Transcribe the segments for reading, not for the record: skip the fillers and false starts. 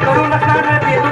करू नका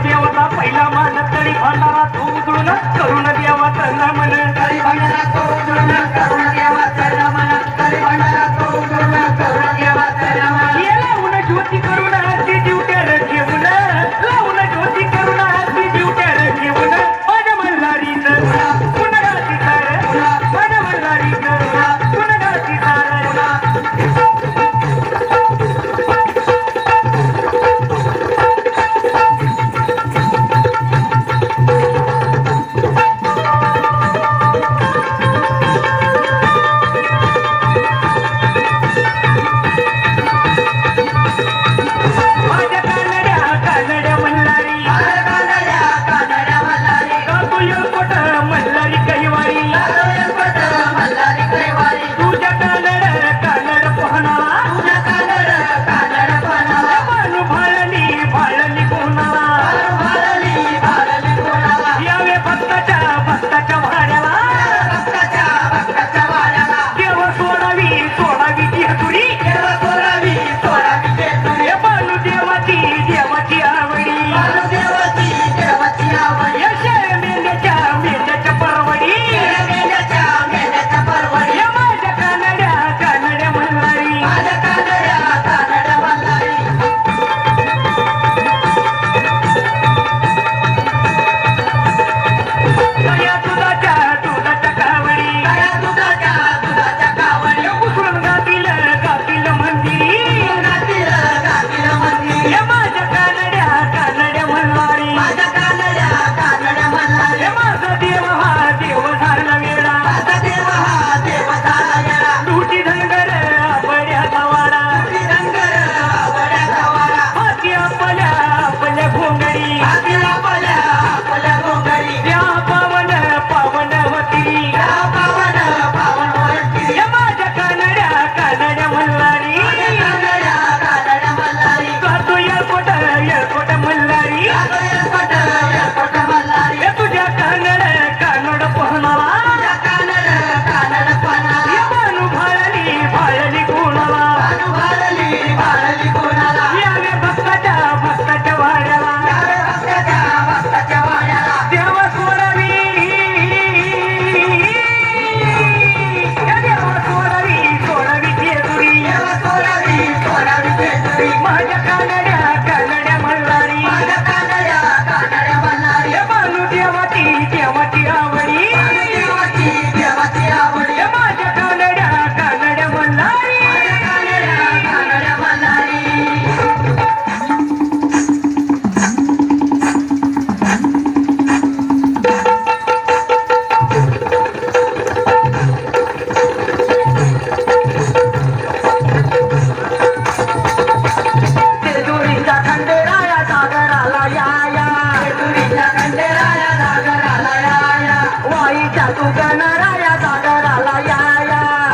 तू गणराया सागराला या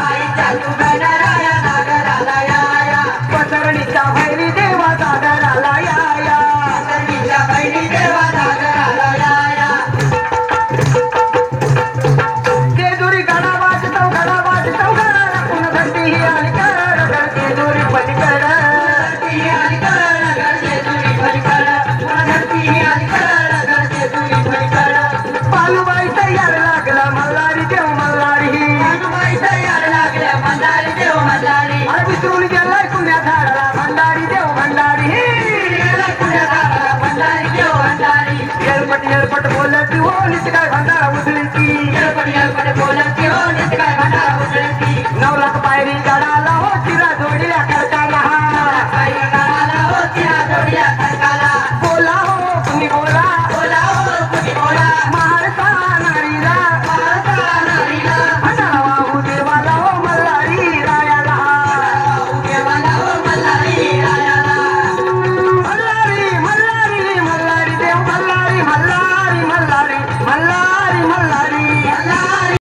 आईच्या तू गणराया सागराला या पसरणीच्या भैरी देवा सागराला या पसरणीच्या भैरी देवा सागराला या जेजुरी गडा वाजतो गडा पुन धरती ही आली कर जेजुरी पलीकड ही आली कर जेजुरी पलीकड पुन धरती ही आली कर जेजुरी पलीकड पालूबाई तयार लागला मल्हारी देव मल्हारी पालूबाई तयार लागल्या मल्हारी देव मल्हारी अरे विसरून गेलाय पुण्या झाडाला भंडारी देव भंडारी गेलाय पुण्या झाडाला भंडारी देव भंडारी येळपट बोलती हो नित काय भंडारा उधळती येळपट बोलती हो नित काय भंडारा उधळती 9 लाख पायरी गडाला हो तिला जोडीला